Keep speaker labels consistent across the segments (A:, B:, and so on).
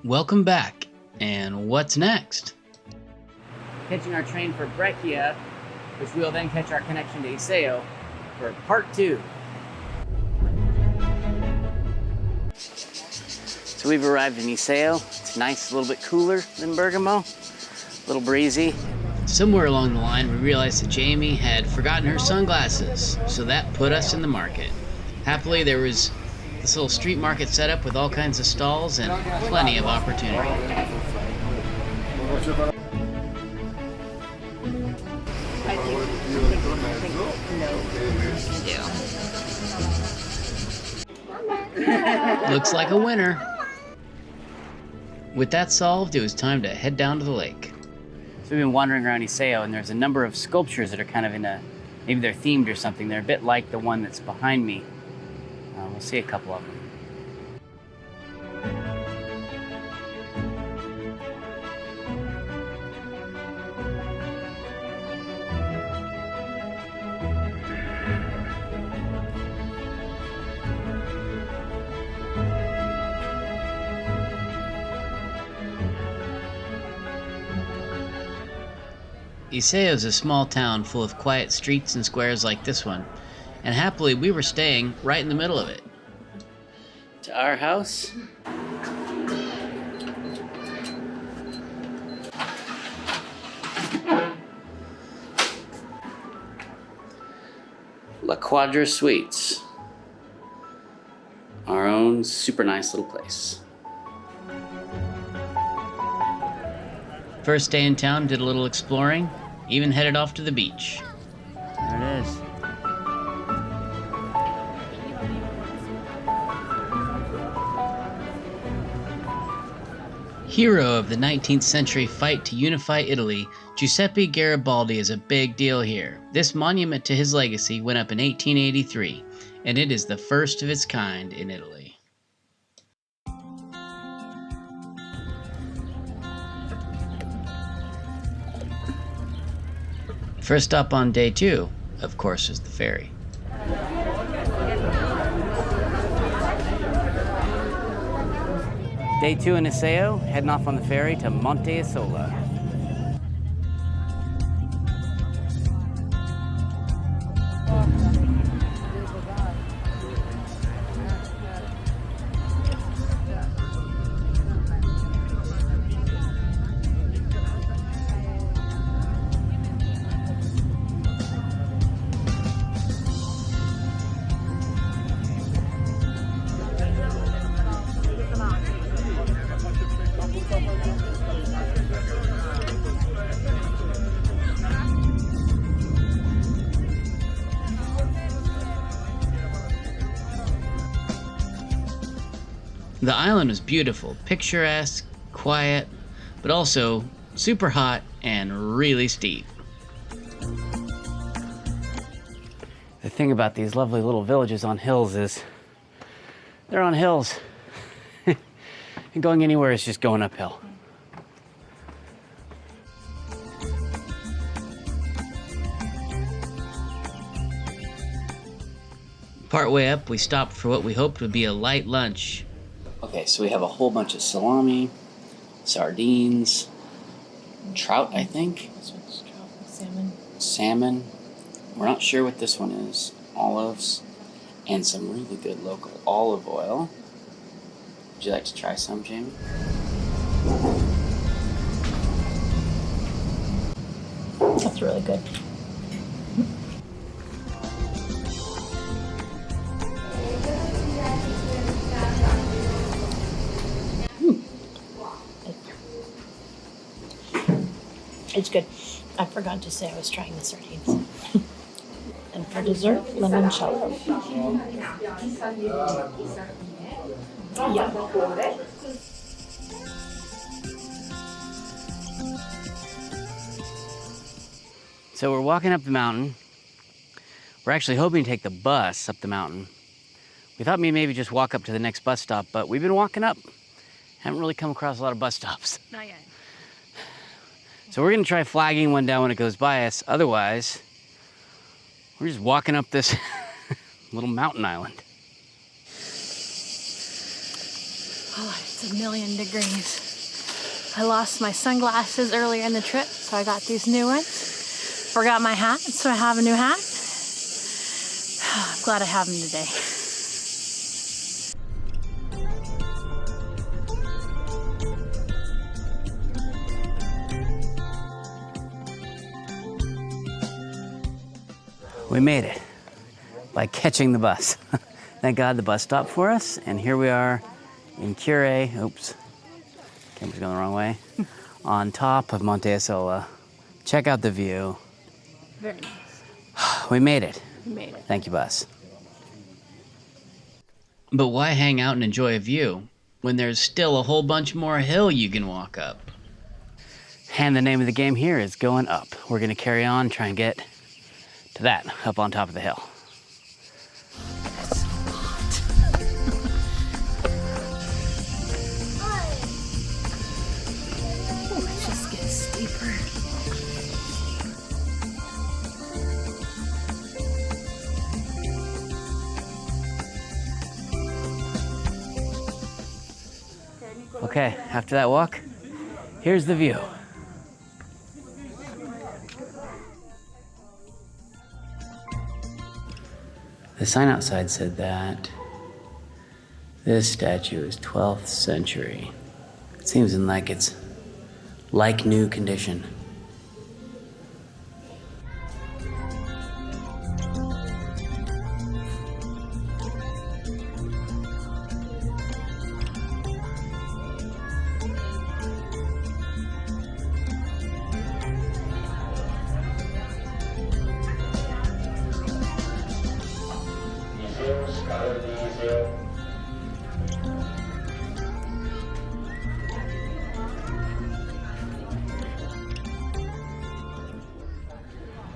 A: Welcome back, and what's next?
B: Catching our train for Brescia, which we'll then catch our connection to Iseo for part 2. So we've arrived in Iseo. It's nice, a little bit cooler than Bergamo, a little breezy.
A: Somewhere along the line, we realized that Jamie had forgotten her sunglasses, so that put us in the market. Happily, there was this little street market set up with all kinds of stalls and plenty of opportunity.
C: I think no.
A: Looks like a winner. With that solved, it was time to head down to the lake.
B: So we've been wandering around Iseo, and there's a number of sculptures that are kind of in a, maybe they're themed or something. They're a bit like the one that's behind me. We'll see a couple of them.
A: Iseo is a small town full of quiet streets and squares like this one, and happily we were staying right in the middle of it.
B: To our house. La Quadra Suites. Our own super nice little place.
A: First day in town, did a little exploring, even headed off to the beach.
B: There it is.
A: Hero of the 19th century fight to unify Italy, Giuseppe Garibaldi is a big deal here. This monument to his legacy went up in 1883, and it is the first of its kind in Italy. First stop on day 2, of course, is the ferry.
B: Day 2 in Iseo, heading off on the ferry to Monte Isola.
A: The island was beautiful, picturesque, quiet, but also super hot and really steep.
B: The thing about these lovely little villages on hills is they're on hills. And going anywhere is just going uphill.
A: Partway up, we stopped for what we hoped would be a light lunch.
B: Okay, so we have a whole bunch of salami, sardines, trout, I think.
C: This one's trout, salmon.
B: Salmon. We're not sure what this one is. Olives. And some really good local olive oil. Would you like to try some, Jamie?
C: That's really good. It's good. I forgot to say I was trying the sardines. And for dessert, limoncello. Yeah.
B: So we're walking up the mountain. We're actually hoping to take the bus up the mountain. We thought maybe just walk up to the next bus stop, but we've been walking up. Haven't really come across a lot of bus stops.
C: Not yet.
B: So we're gonna try flagging one down when it goes by us. Otherwise, we're just walking up this little mountain island.
D: Oh, it's 1,000,000 degrees. I lost my sunglasses earlier in the trip, so I got these new ones. Forgot my hat, so I have a new hat. I'm glad I have them today.
B: We made it by catching the bus. Thank God the bus stopped for us, and here we are in Cure, oops, camera's going the wrong way, on top of Monte Isola. Check out the view.
D: Very nice.
B: We made it.
D: We made it.
B: Thank you, bus.
A: But why hang out and enjoy a view when there's still a whole bunch more hill you can walk up?
B: And the name of the game here is going up. We're gonna carry on, try and get to that, up on top of the hill.
D: It's so hot. Oh, it just gets steeper.
B: Okay, after that walk, here's the view. The sign outside said that this statue is 12th century. It seems in like it's like new condition.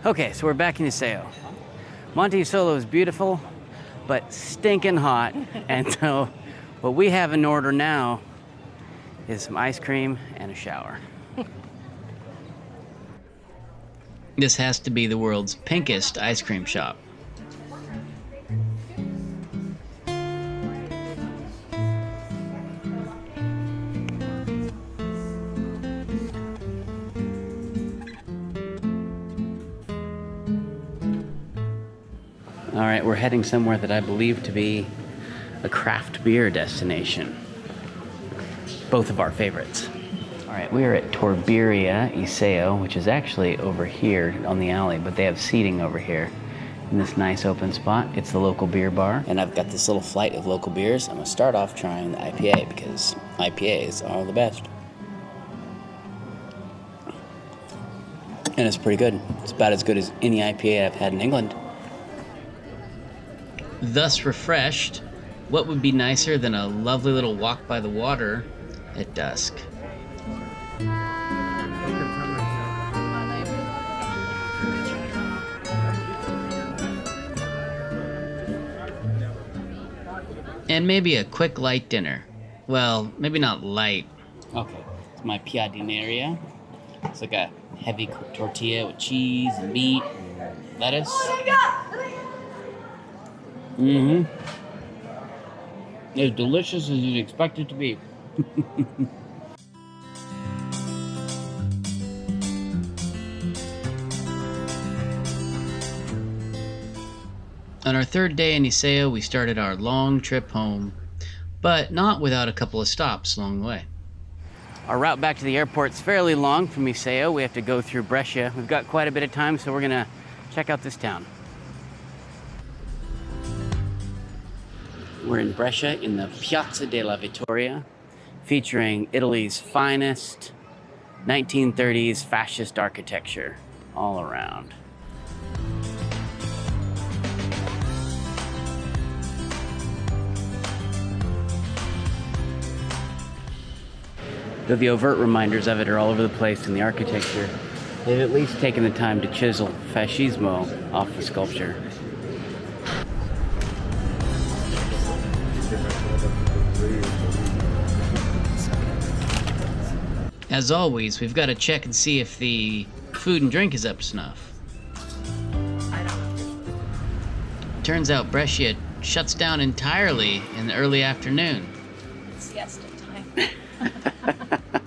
B: Okay, so we're back in Iseo. Monte Isola is beautiful, but stinking hot. And so what we have in order now is some ice cream and a shower.
A: This has to be the world's pinkest ice cream shop.
B: All right, we're heading somewhere that I believe to be a craft beer destination. Both of our favorites. All right, we are at Torberia Iseo, which is actually over here on the alley, but they have seating over here in this nice open spot. It's the local beer bar. And I've got this little flight of local beers. I'm gonna start off trying the IPA because IPAs are the best. And it's pretty good. It's about as good as any IPA I've had in England.
A: Thus refreshed, what would be nicer than a lovely little walk by the water at dusk? And maybe a quick light dinner. Well, maybe not light.
B: Okay, it's my piadineria. It's like a heavy cooked tortilla with cheese and meat and lettuce. Mm-hmm. As delicious as you'd expect it to be.
A: On our third day in Iseo, we started our long trip home, but not without a couple of stops along the way.
B: Our route back to the airport's fairly long from Iseo. We have to go through Brescia. We've got quite a bit of time, so we're gonna check out this town. We're in Brescia in the Piazza della Vittoria, featuring Italy's finest 1930s fascist architecture all around. Though the overt reminders of it are all over the place in the architecture, they've at least taken the time to chisel fascismo off the sculpture.
A: As always, we've got to check and see if the food and drink is up to snuff. Turns out Brescia shuts down entirely in the early afternoon.
C: siesta time.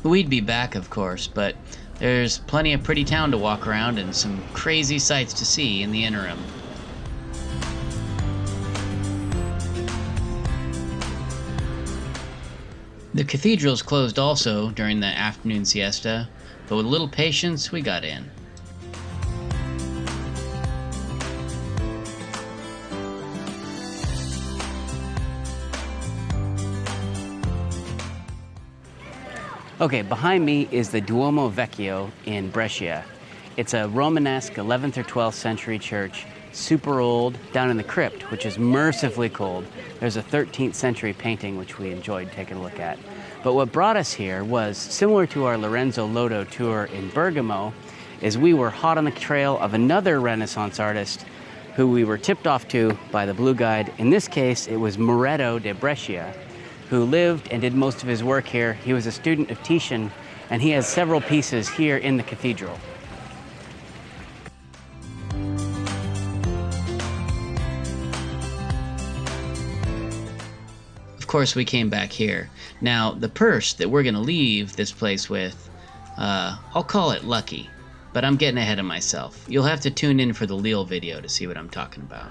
A: We'd be back, of course, but there's plenty of pretty town to walk around and some crazy sights to see in the interim. The cathedral's closed also during the afternoon siesta, but with a little patience, we got in.
B: Okay, behind me is the Duomo Vecchio in Brescia. It's a Romanesque 11th or 12th century church, super old, down in the crypt, which is mercifully cold. There's a 13th century painting which we enjoyed taking a look at. But what brought us here was, similar to our Lorenzo Lotto tour in Bergamo, is we were hot on the trail of another Renaissance artist who we were tipped off to by the Blue Guide. In this case, it was Moretto de Brescia, who lived and did most of his work here. He was a student of Titian, and he has several pieces here in the cathedral.
A: Of course, we came back here. Now, the purse that we're gonna leave this place with, I'll call it lucky, but I'm getting ahead of myself. You'll have to tune in for the Lille video to see what I'm talking about.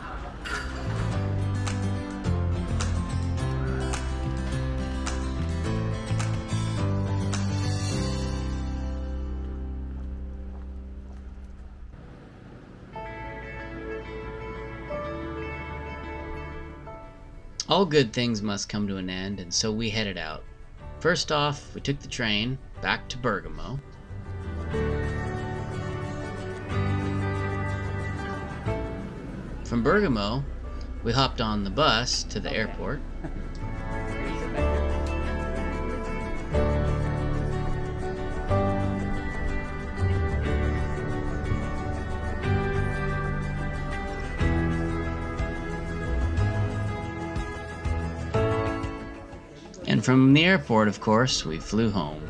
A: All good things must come to an end, and so we headed out. First off, we took the train back to Bergamo. From Bergamo, we hopped on the bus to the airport. And from the airport, of course, we flew home.